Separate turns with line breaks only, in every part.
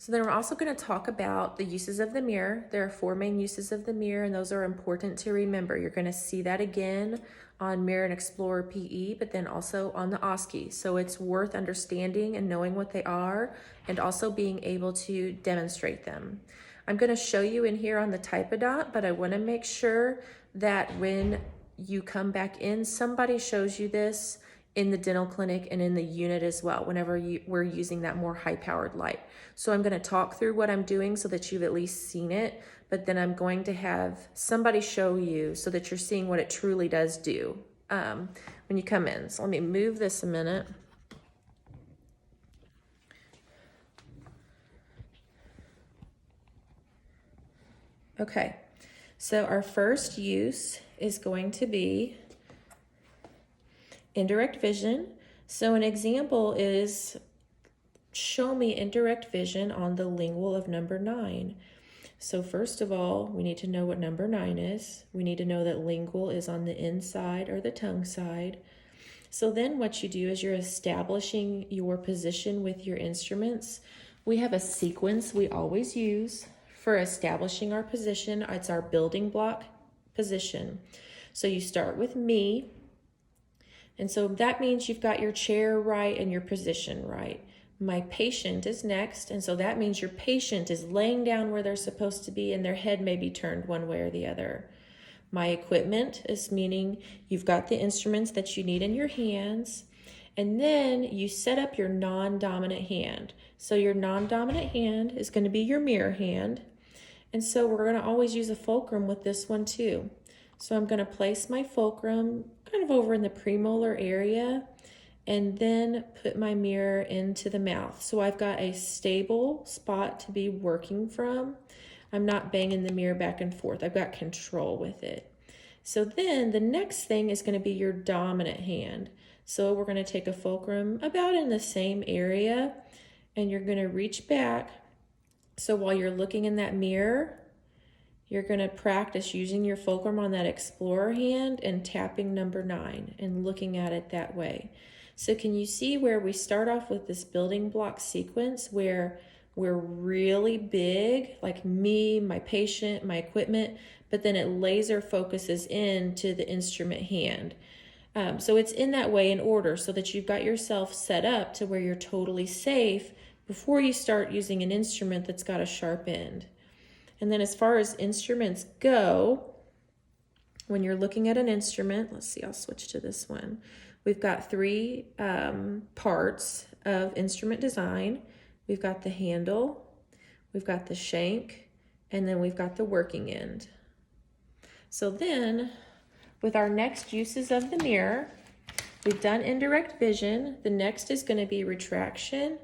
So then we're also going to talk about the uses of the mirror. There are 4 main uses of the mirror, and those are important to remember. You're going to see that again on Mirror and Explorer PE, but then also on the OSCE. So it's worth understanding and knowing what they are, and also being able to demonstrate them. I'm going to show you in here on the Typodot, but I want to make sure that when you come back in, somebody shows you this in the dental clinic and in the unit as well, whenever we're using that more high-powered light. So I'm going to talk through what I'm doing so that you've at least seen it, but then I'm going to have somebody show you so that you're seeing what it truly does do when you come in. So let me move this a minute. Okay, so our first use is going to be indirect vision. So an example is, show me indirect vision on the lingual of number 9. So first of all, we need to know what number 9 is. We need to know that lingual is on the inside or the tongue side. So then what you do is you're establishing your position with your instruments. We have a sequence we always use for establishing our position. It's our building block position. So you start with me. And so that means you've got your chair right and your position right. My patient is next, and so that means your patient is laying down where they're supposed to be and their head may be turned one way or the other. My equipment is meaning you've got the instruments that you need in your hands, and then you set up your non-dominant hand. So your non-dominant hand is going to be your mirror hand, and so we're going to always use a fulcrum with this one too. So I'm going to place my fulcrum kind of over in the premolar area and then put my mirror into the mouth. So I've got a stable spot to be working from. I'm not banging the mirror back and forth. I've got control with it. So then the next thing is going to be your dominant hand. So we're going to take a fulcrum about in the same area and you're going to reach back. So while you're looking in that mirror, you're going to practice using your fulcrum on that explorer hand and tapping number 9 and looking at it that way. So can you see where we start off with this building block sequence where we're really big, like me, my patient, my equipment, but then it laser focuses into the instrument hand. So it's in that way in order so that you've got yourself set up to where you're totally safe before you start using an instrument that's got a sharp end. And then as far as instruments go, when you're looking at an instrument, let's see, I'll switch to this one. We've got 3 parts of instrument design. We've got the handle, we've got the shank, and then we've got the working end. So then, with our next uses of the mirror, we've done indirect vision. The next is going to be retraction.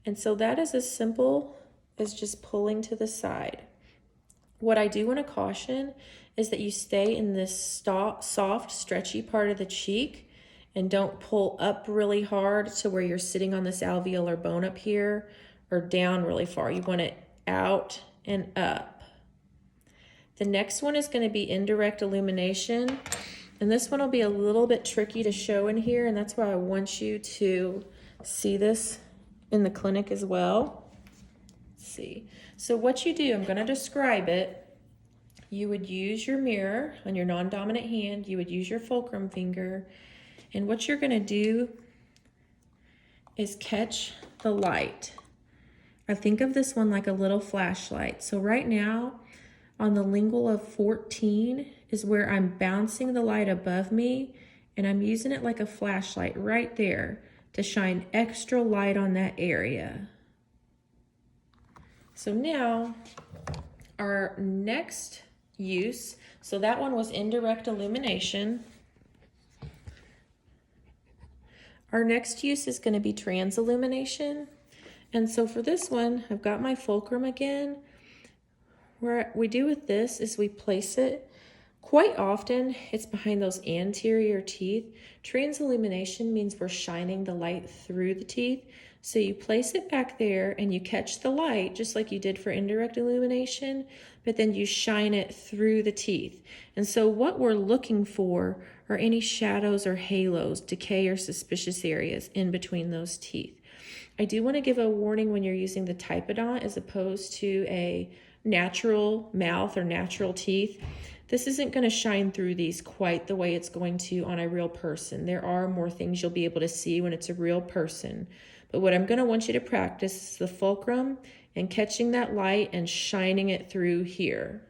And so that is as simple as just pulling to the side. What I do want to caution is that you stay in this soft, stretchy part of the cheek and don't pull up really hard to where you're sitting on this alveolar bone up here or down really far. You want it out and up. The next one is going to be indirect illumination. And this one will be a little bit tricky to show in here, and that's why I want you to see this in the clinic as well. Let's see. So what you do, I'm going to describe it. You would use your mirror on your non-dominant hand. You would use your fulcrum finger. And what you're going to do is catch the light. I think of this one like a little flashlight. So right now, on the lingual of 14 is where I'm bouncing the light above me, and I'm using it like a flashlight right there to shine extra light on that area. So now, our next use, so that one was indirect illumination. Our next use is going to be transillumination. And so for this one, I've got my fulcrum again. What we do with this is we place it, quite often it's behind those anterior teeth. Transillumination means we're shining the light through the teeth. So you place it back there and you catch the light just like you did for indirect illumination, but then you shine it through the teeth. And so what we're looking for are any shadows or halos, decay or suspicious areas in between those teeth. I do want to give a warning when you're using the Typodont as opposed to a natural mouth or natural teeth. This isn't going to shine through these quite the way it's going to on a real person. There are more things you'll be able to see when it's a real person. But what I'm going to want you to practice is the fulcrum and catching that light and shining it through here.